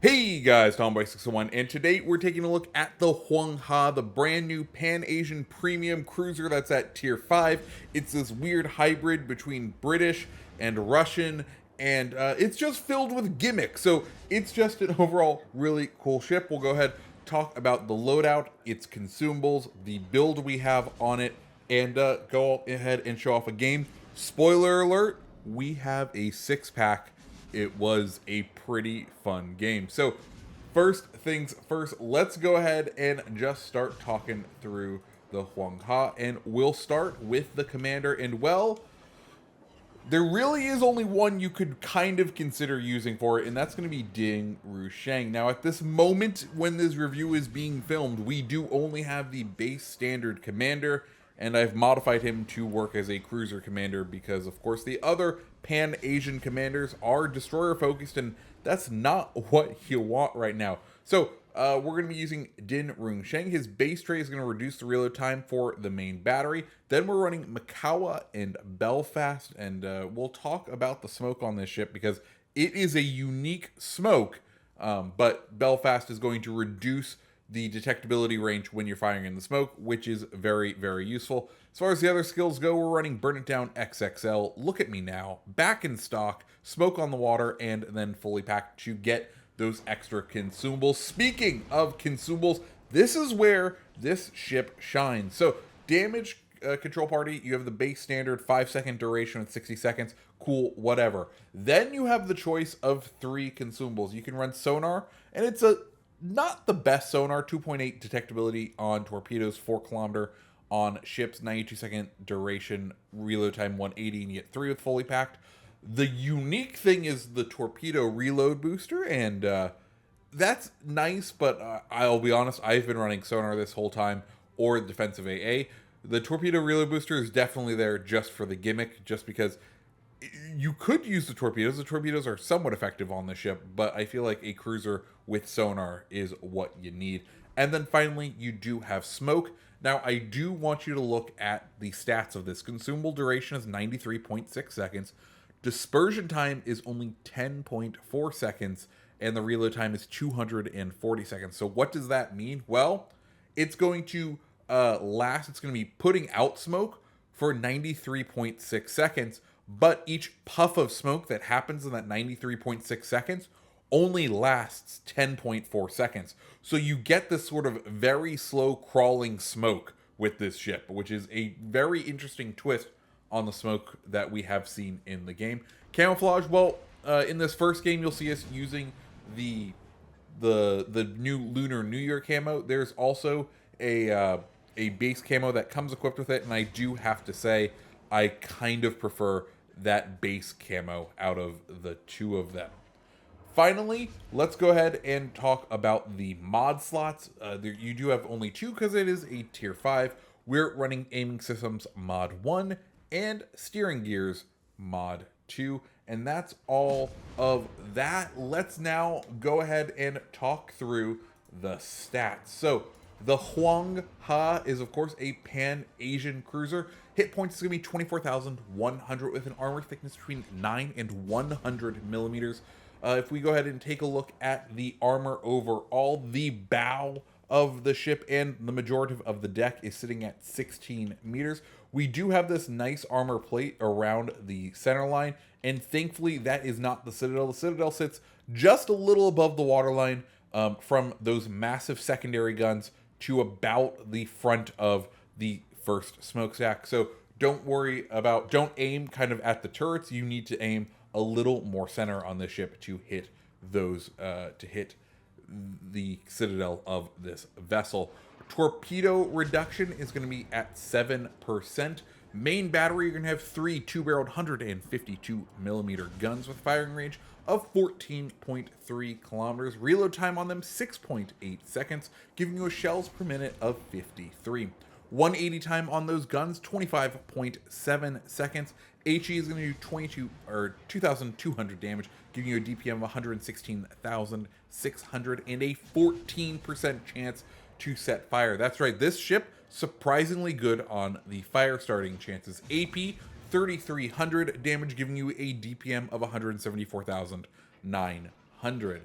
Hey guys, Tomboy601, and today we're taking a look at the Huanghe, the brand new Pan-Asian premium cruiser that's at tier 5. It's this weird hybrid between British and Russian, and it's just filled with gimmicks. So it's just an overall really cool ship. We'll go ahead talk about the loadout, its consumables, the build we have on it, and go ahead and show off a game. Spoiler alert, we have a 6-pack. It was a pretty fun game. So first things first, let's go ahead and just start talking through the Huanghe, and we'll start with the commander. And well, there really is only one you could kind of consider using for it, and that's going to be Ding Rusheng. Now, at this moment when this review is being filmed, we do only have the base standard commander, and I've modified him to work as a cruiser commander because, of course, the other Pan-Asian commanders are destroyer-focused, and that's not what you want right now. So, we're going to be using Din Rusheng. His base tray is going to reduce the reload time for the main battery. Then we're running Makawa and Belfast, and we'll talk about the smoke on this ship because it is a unique smoke, but Belfast is going to reduce the detectability range when you're firing in the smoke, which is very, very useful. As far as the other skills go, we're running Burn It Down XXL, Look at Me Now, Back in Stock, Smoke on the Water, and then Fully Packed to get those extra consumables. Speaking of consumables, this is where this ship shines. So, damage control party, you have the base standard 5-second duration with 60 seconds. Cool, whatever. Then you have the choice of 3 consumables. You can run sonar, and it's a not the best sonar, 2.8 detectability on torpedoes, 4 kilometer on ships, 92-second duration, reload time 180, and you get 3 with fully packed. The unique thing is the torpedo reload booster, and that's nice, but I'll be honest, I've been running sonar this whole time, or defensive AA. The torpedo reload booster is definitely there just for the gimmick, just because you could use the torpedoes. The torpedoes are somewhat effective on the ship, but I feel like a cruiser with sonar is what you need. And then finally, you do have smoke. Now, I do want you to look at the stats of this. Consumable duration is 93.6 seconds. Dispersion time is only 10.4 seconds, and the reload time is 240 seconds. So what does that mean? Well, it's going to it's going to be putting out smoke for 93.6 seconds, but each puff of smoke that happens in that 93.6 seconds only lasts 10.4 seconds. So you get this sort of very slow crawling smoke with this ship, which is a very interesting twist on the smoke that we have seen in the game. Camouflage, well, in this first game, you'll see us using the new Lunar New Year camo. There's also a base camo that comes equipped with it, and I do have to say, I kind of prefer that base camo out of the two of them. Finally, let's go ahead and talk about the mod slots. You do have only 2 because it is a tier 5. We're running Aiming Systems Mod 1 and Steering Gears Mod 2. And that's all of that. Let's now go ahead and talk through the stats. So, the Huanghe is, of course, a Pan-Asian cruiser. Hit points is going to be 24,100 with an armor thickness between 9 and 100 millimeters. If we go ahead and take a look at the armor overall, the bow of the ship and the majority of the deck is sitting at 16 meters. We do have this nice armor plate around the center line, and thankfully that is not the Citadel. The Citadel sits just a little above the waterline from those massive secondary guns to about the front of the first smokestack. So don't aim kind of at the turrets. You need to aim a little more center on this ship to hit those, to hit the citadel of this vessel. Torpedo reduction is going to be at 7%. Main battery, you're going to have 3 2-barreled 152 millimeter guns with firing range of 14.3 kilometers. Reload time on them 6.8 seconds, giving you a shells per minute of 53. 180 time on those guns, 25.7 seconds. HE is going to do 2,200 damage, giving you a DPM of 116,600 and a 14% chance to set fire. That's right, this ship surprisingly good on the fire starting chances. AP 3,300 damage, giving you a DPM of 174,900.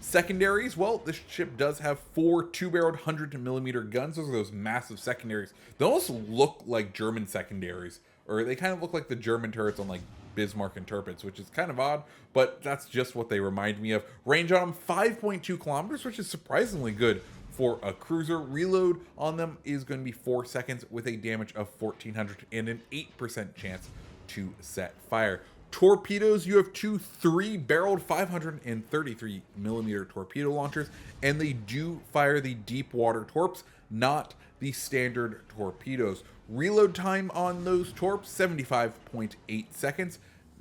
Secondaries, well, this ship does have 4 two-barreled 100mm guns. Those are those massive secondaries. They almost look like German secondaries, or they kind of look like the German turrets on like Bismarck and Tirpitz, which is kind of odd, but that's just what they remind me of. Range on them, 5.2 kilometers, which is surprisingly good for a cruiser. Reload on them is going to be 4 seconds with a damage of 1400 and an 8% chance to set fire. Torpedoes, you have 2 3-barreled 533mm torpedo launchers, and they do fire the deep water torps, not the standard torpedoes. Reload time on those torps, 75.8 seconds,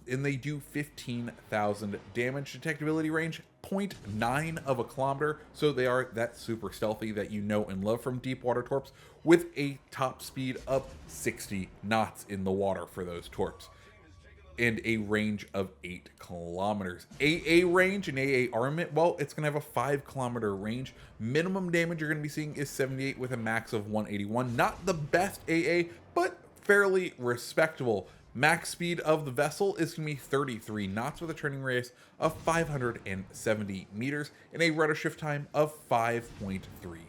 and they do 15,000 damage. Detectability range, 0.9 of a kilometer, so they are that super stealthy that you know and love from deep water torps, with a top speed of 60 knots in the water for those torps, and a range of 8 kilometers. AA range and AA armament, well, it's going to have a 5-kilometer range. Minimum damage you're going to be seeing is 78 with a max of 181. Not the best AA, but fairly respectable. Max speed of the vessel is going to be 33 knots with a turning radius of 570 meters and a rudder shift time of 5.3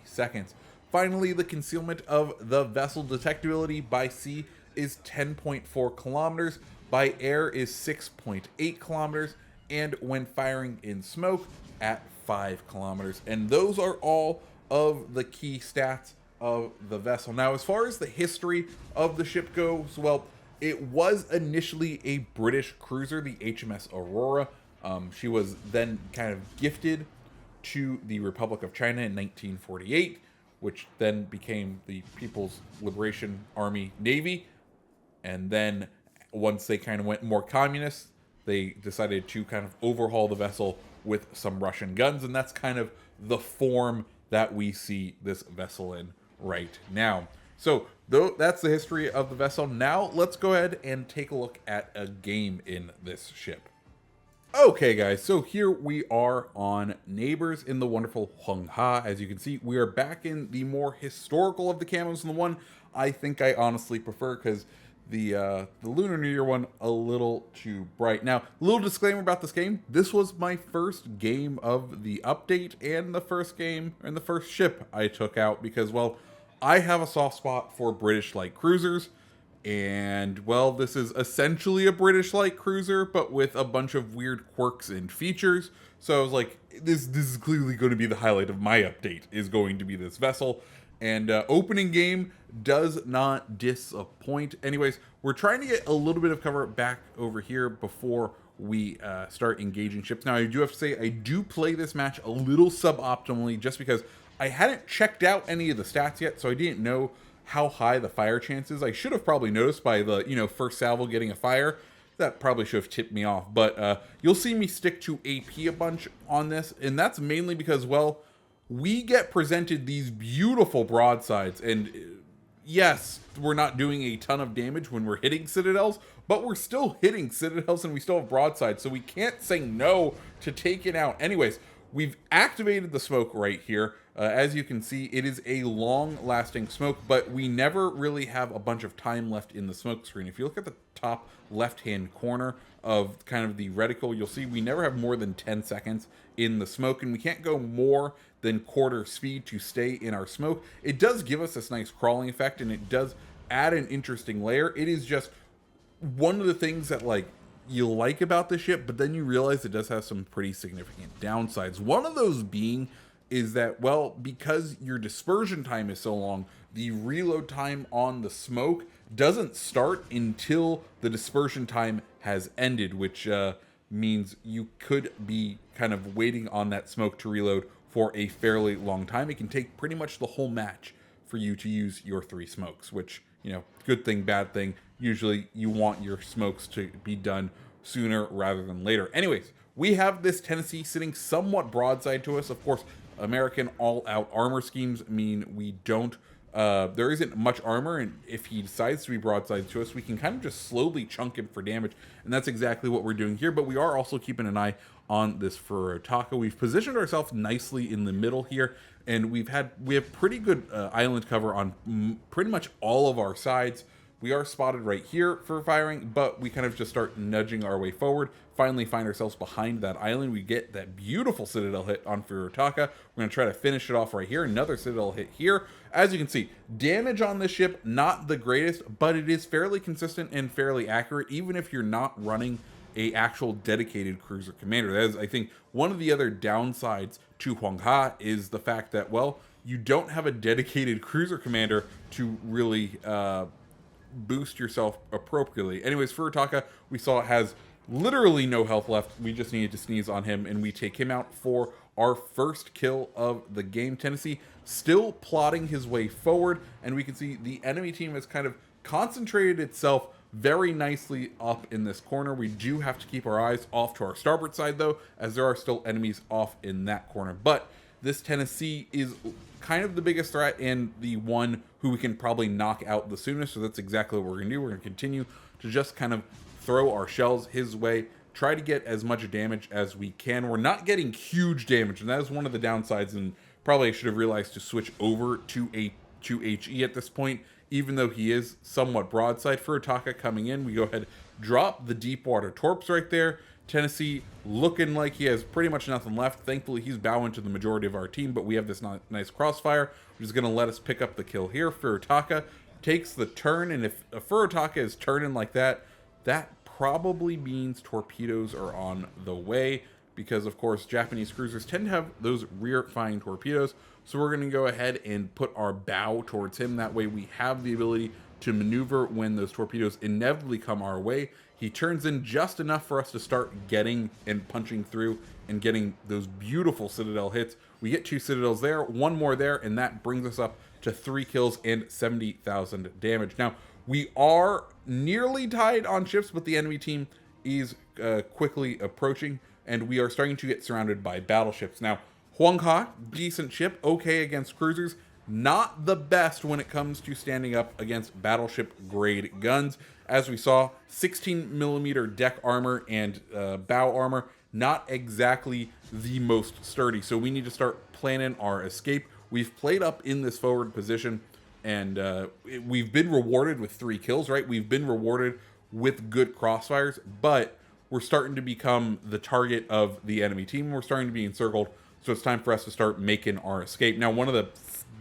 seconds. Finally, the concealment of the vessel detectability by sea is 10.4 kilometers. By air is 6.8 kilometers, and when firing in smoke at 5 kilometers. And those are all of the key stats of the vessel. Now, as far as the history of the ship goes, well, it was initially a British cruiser, the HMS Aurora. She was then kind of gifted to the Republic of China in 1948, which then became the People's Liberation Army Navy. And then once they kind of went more communist, they decided to kind of overhaul the vessel with some Russian guns, and that's kind of the form that we see this vessel in right now. So that's the history of the vessel. Now let's go ahead and take a look at a game in this ship. Okay guys, so here we are on Neighbors in the wonderful Huanghe. As you can see, we are back in the more historical of the camos, and the one I think I honestly prefer, because the Lunar New Year one a little too bright. Now, a little disclaimer about this game: this was my first game of the update and the first game and the first ship I took out, because, well, I have a soft spot for British light cruisers, and, well, this is essentially a British light cruiser, but with a bunch of weird quirks and features. So I was like, this is clearly going to be the highlight of my update, is going to be this vessel. And opening game does not disappoint. Anyways, we're trying to get a little bit of cover back over here before we start engaging ships. Now, I do have to say, I do play this match a little suboptimally, just because I hadn't checked out any of the stats yet, so I didn't know how high the fire chance is. I should have probably noticed by the, first salvo getting a fire. That probably should have tipped me off. But you'll see me stick to AP a bunch on this, and that's mainly because, well, we get presented these beautiful broadsides, and yes, we're not doing a ton of damage when we're hitting citadels, but we're still hitting citadels and we still have broadsides, so we can't say no to taking out. Anyways, we've activated the smoke right here. As you can see, it is a long-lasting smoke, but we never really have a bunch of time left in the smoke screen. If you look at the top left-hand corner of kind of the reticle, you'll see we never have more than 10 seconds in the smoke, and we can't go more than quarter speed to stay in our smoke. It does give us this nice crawling effect, and it does add an interesting layer. It is just one of the things that, like, you like about the ship, but then you realize it does have some pretty significant downsides. One of those being is that, well, because your dispersion time is so long, the reload time on the smoke doesn't start until the dispersion time has ended, which means you could be kind of waiting on that smoke to reload for a fairly long time. It can take pretty much the whole match for you to use your 3 smokes, which, good thing, bad thing. Usually you want your smokes to be done sooner rather than later. Anyways, we have this Tennessee sitting somewhat broadside to us. Of course, American all-out armor schemes mean we don't, there isn't much armor, and if he decides to be broadside to us, we can kind of just slowly chunk him for damage, and that's exactly what we're doing here. But we are also keeping an eye on this Furutaka. We've positioned ourselves nicely in the middle here, and we have pretty good island cover on pretty much all of our sides. We are spotted right here for firing, but we kind of just start nudging our way forward. Finally find ourselves behind that island. We get that beautiful Citadel hit on Furutaka. We're going to try to finish it off right here. Another Citadel hit here. As you can see, damage on this ship, not the greatest, but it is fairly consistent and fairly accurate, even if you're not running a actual dedicated cruiser commander. That is, I think, one of the other downsides to Huanghe is the fact that, well, you don't have a dedicated cruiser commander to really boost yourself appropriately. Anyways, Furutaka, we saw, has literally no health left. We just needed to sneeze on him, and we take him out for our first kill of the game. Tennessee still plotting his way forward, and we can see the enemy team has kind of concentrated itself very nicely up in this corner. We do have to keep our eyes off to our starboard side, though, as there are still enemies off in that corner. But this Tennessee is kind of the biggest threat and the one who we can probably knock out the soonest, so that's exactly what we're going to do. We're going to continue to just kind of throw our shells his way, try to get as much damage as we can. We're not getting huge damage, and that is one of the downsides, and probably I should have realized to switch over to HE at this point, even though he is somewhat broadside. Furutaka coming in, we go ahead, drop the deep water torps right there. Tennessee looking like he has pretty much nothing left. Thankfully, he's bowing to the majority of our team, but we have this nice crossfire, which is going to let us pick up the kill here. Furutaka takes the turn, and if a Furutaka is turning like that, that probably means torpedoes are on the way, because, of course, Japanese cruisers tend to have those rear-firing torpedoes. So we're going to go ahead and put our bow towards him. That way we have the ability to maneuver when those torpedoes inevitably come our way. He turns in just enough for us to start getting and punching through and getting those beautiful Citadel hits. We get 2 Citadels there, 1 more there, and that brings us up to 3 kills and 70,000 damage. Now, we are nearly tied on ships, but the enemy team is quickly approaching, and we are starting to get surrounded by battleships. Now, Huanghe, decent ship, okay against cruisers, not the best when it comes to standing up against battleship grade guns. As we saw, 16mm deck armor and bow armor, not exactly the most sturdy. So we need to start planning our escape. We've played up in this forward position, and we've been rewarded with 3 kills, right? We've been rewarded with good crossfires, but we're starting to become the target of the enemy team. We're starting to be encircled, so it's time for us to start making our escape. Now, one of the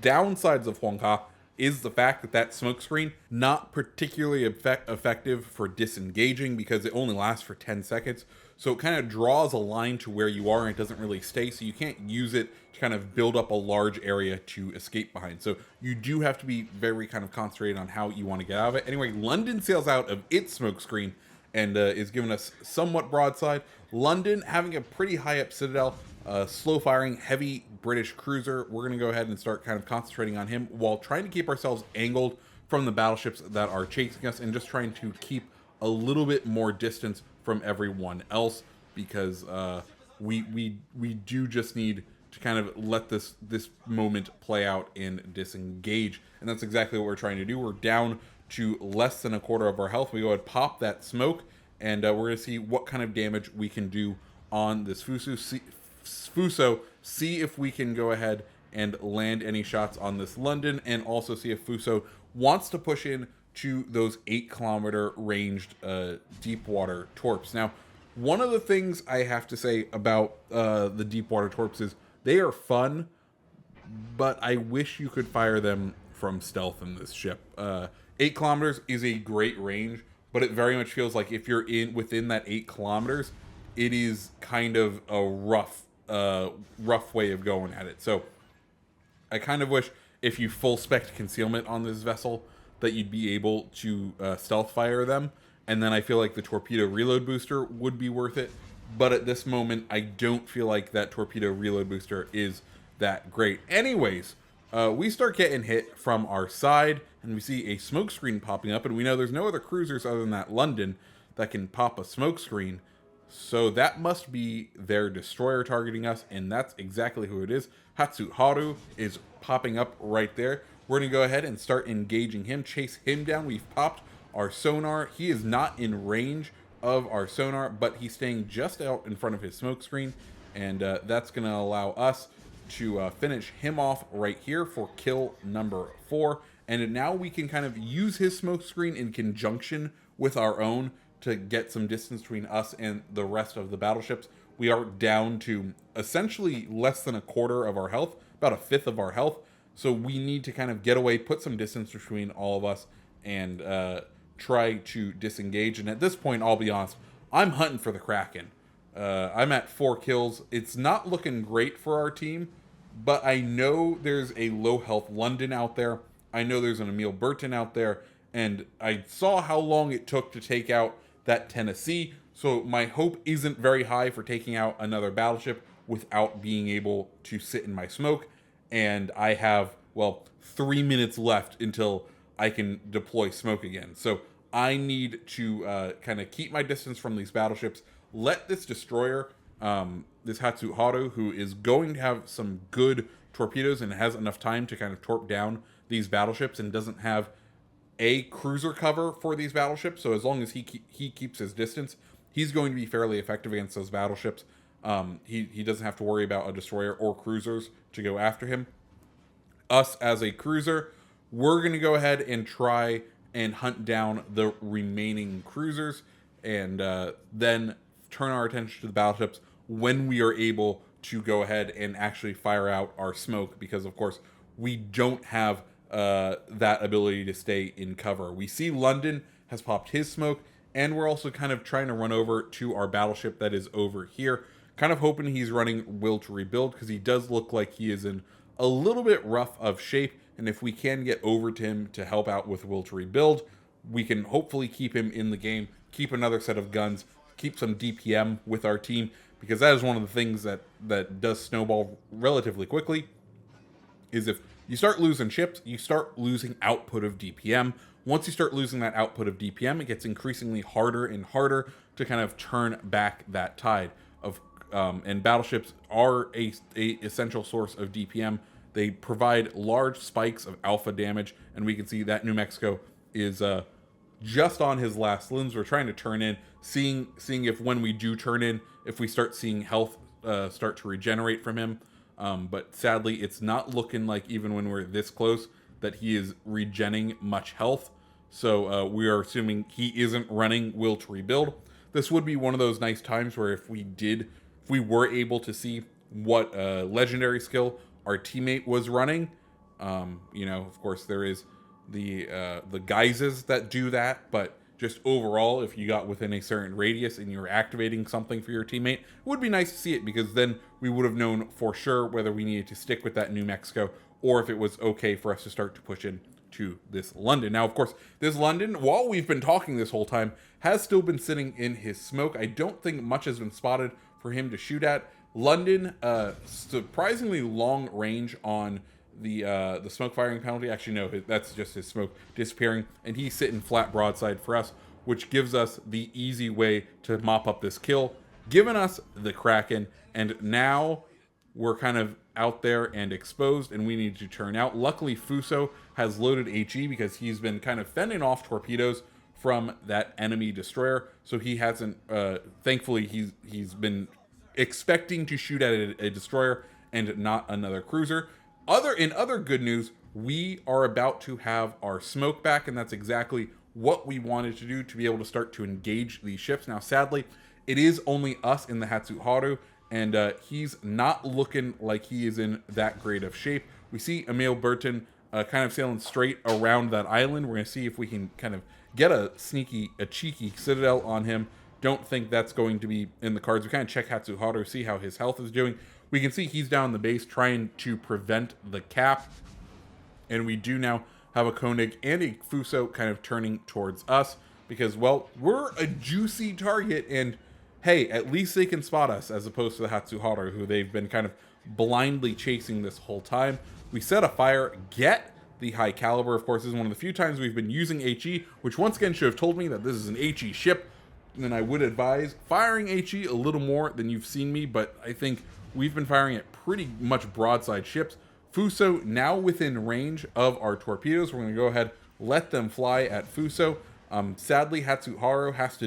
downsides of Huanghe is the fact that that smoke screen, not particularly effective for disengaging, because it only lasts for 10 seconds. So it kind of draws a line to where you are, and it doesn't really stay, so you can't use it to kind of build up a large area to escape behind. So you do have to be very kind of concentrated on how you want to get out of it. Anyway, London sails out of its smoke screen and is giving us somewhat broadside. London having a pretty high up Citadel, slow firing, heavy British cruiser. We're going to go ahead and start kind of concentrating on him while trying to keep ourselves angled from the battleships that are chasing us, and just trying to keep a little bit more distance from everyone else, because we do just need to kind of let this moment play out and disengage, and that's exactly what we're trying to do. We're down to less than a quarter of our health. We go ahead, pop that smoke, and we're going to see what kind of damage we can do on this Fuso. See if we can go ahead and land any shots on this London, and also see if Fuso wants to push in to those 8-kilometer ranged deep water torps. Now, one of the things I have to say about the deep water torps is they are fun, but I wish you could fire them from stealth in this ship. 8 kilometers is a great range, but it very much feels like if you're within that 8 kilometers, it is kind of a rough way of going at it. So I kind of wish, if you full spec concealment on this vessel, that you'd be able to stealth fire them, and then I feel like the torpedo reload booster would be worth it. But at this moment, I don't feel like that torpedo reload booster is that great. Anyways, we start getting hit from our side, and we see a smoke screen popping up, and we know there's no other cruisers other than that London that can pop a smoke screen. So that must be their destroyer targeting us, and that's exactly who it is. Hatsuharu is popping up right there. We're going to go ahead and start engaging him, chase him down. We've popped our sonar. He is not in range of our sonar, but he's staying just out in front of his smoke screen, and that's going to allow us to finish him off right here for kill number 4. And now we can kind of use his smoke screen in conjunction with our own to get some distance between us and the rest of the battleships. We are down to essentially less than a quarter of our health, about a fifth of our health. So we need to kind of get away, put some distance between all of us, and try to disengage. And at this point, I'll be honest, I'm hunting for the Kraken. I'm at 4 kills. It's not looking great for our team, but I know there's a low health London out there. I know there's an Emil Burton out there, and I saw how long it took to take out that Tennessee, so my hope isn't very high for taking out another battleship without being able to sit in my smoke, and I have, well, 3 minutes left until I can deploy smoke again. So I need to kind of keep my distance from these battleships, let this destroyer, this Hatsuharu, who is going to have some good torpedoes and has enough time to kind of torp down these battleships and doesn't have a cruiser cover for these battleships. So as long as he keeps his distance, he's going to be fairly effective against those battleships. He doesn't have to worry about a destroyer or cruisers to go after him. Us as a cruiser, we're going to go ahead and try and hunt down the remaining cruisers, and then turn our attention to the battleships when we are able to go ahead and actually fire out our smoke, because of course we don't have that ability to stay in cover. We see London has popped his smoke, and we're also kind of trying to run over to our battleship that is over here, kind of hoping he's running Will to Rebuild, because he does look like he is in a little bit rough of shape, and if we can get over to him to help out with Will to Rebuild, we can hopefully keep him in the game, keep another set of guns, keep some DPM with our team, because that is one of the things that does snowball relatively quickly, is if you start losing ships, you start losing output of DPM. Once you start losing that output of DPM, it gets increasingly harder and harder to kind of turn back that tide of, and battleships are a essential source of DPM. They provide large spikes of alpha damage, and we can see that New Mexico is just on his last limbs. We're trying to turn in, seeing if when we do turn in, if we start seeing health start to regenerate from him. But sadly, it's not looking like, even when we're this close, that he is regenning much health. So we are assuming he isn't running Will to Rebuild. This would be one of those nice times where if we were able to see what legendary skill our teammate was running. Of course, there is the guises that do that, but just overall, if you got within a certain radius and you were activating something for your teammate, it would be nice to see it, because then we would have known for sure whether we needed to stick with that New Mexico or if it was okay for us to start to push in to this London. Now, of course, this London, while we've been talking this whole time, has still been sitting in his smoke. I don't think much has been spotted for him to shoot at. London, surprisingly long range on the smoke firing penalty. Actually, no, that's just his smoke disappearing, and he's sitting flat broadside for us, which gives us the easy way to mop up this kill, giving us the Kraken. And now we're kind of out there and exposed, and we need to turn out. Luckily, Fuso has loaded HE, because he's been kind of fending off torpedoes from that enemy destroyer, so he hasn't, thankfully he's been expecting to shoot at a destroyer and not another cruiser. In other good news, we are about to have our smoke back, and that's exactly what we wanted to do to be able to start to engage these ships. Now, sadly, it is only us in the Hatsuharu, and he's not looking like he is in that great of shape. We see Emil Burton kind of sailing straight around that island. We're going to see if we can kind of get a cheeky citadel on him. Don't think that's going to be in the cards. We kind of check Hatsuharu, see how his health is doing. We can see he's down in the base trying to prevent the cap. And we do now have a Koenig and a Fuso kind of turning towards us, because, well, we're a juicy target, and hey, at least they can spot us, as opposed to the Hatsuharu, who they've been kind of blindly chasing this whole time. We set a fire, get the high caliber. Of course, this is one of the few times we've been using HE, which once again should have told me that this is an HE ship. And I would advise firing HE a little more than you've seen me, but I think we've been firing at pretty much broadside ships. Fuso now within range of our torpedoes. We're going to go ahead, let them fly at Fuso. Sadly, Hatsuharu has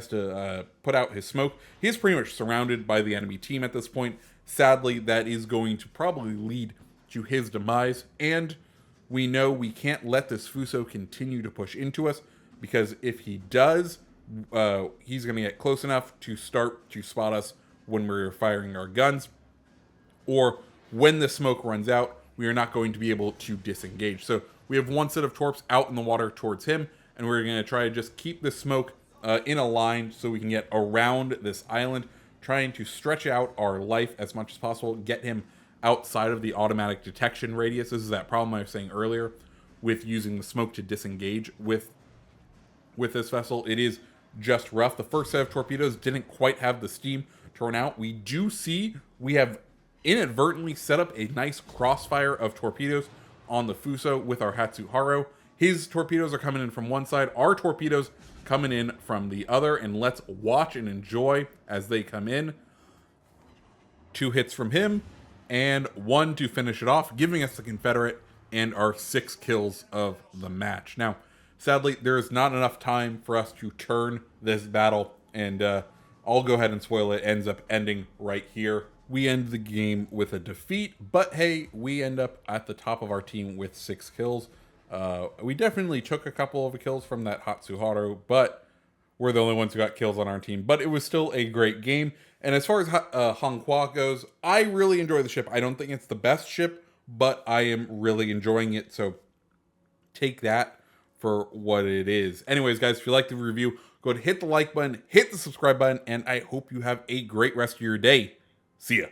to put out his smoke. He is pretty much surrounded by the enemy team at this point. Sadly, that is going to probably lead to his demise. And we know we can't let this Fuso continue to push into us, because if he does, he's going to get close enough to start to spot us when we're firing our guns, or when the smoke runs out, we are not going to be able to disengage. So we have one set of torps out in the water towards him, and we're going to try to just keep the smoke in a line so we can get around this island, trying to stretch out our life as much as possible, get him outside of the automatic detection radius. This is that problem I was saying earlier with using the smoke to disengage with this vessel. It is just rough. The first set of torpedoes didn't quite have the steam to run out. We do see we have inadvertently set up a nice crossfire of torpedoes on the Fuso with our Hatsuharu. His torpedoes are coming in from one side, our torpedoes coming in from the other, and let's watch and enjoy as they come in. 2 hits from him, and 1 to finish it off, giving us the Confederate and our 6 kills of the match. Now, sadly, there is not enough time for us to turn this battle, and I'll go ahead and spoil it. It ends up ending right here. We end the game with a defeat, but hey, we end up at the top of our team with 6 kills. We definitely took a couple of kills from that Hatsuharu, but we're the only ones who got kills on our team. But it was still a great game. And as far as Huanghe goes, I really enjoy the ship. I don't think it's the best ship, but I am really enjoying it. So take that for what it is. Anyways, guys, if you liked the review, go ahead and hit the like button, hit the subscribe button, and I hope you have a great rest of your day. See ya.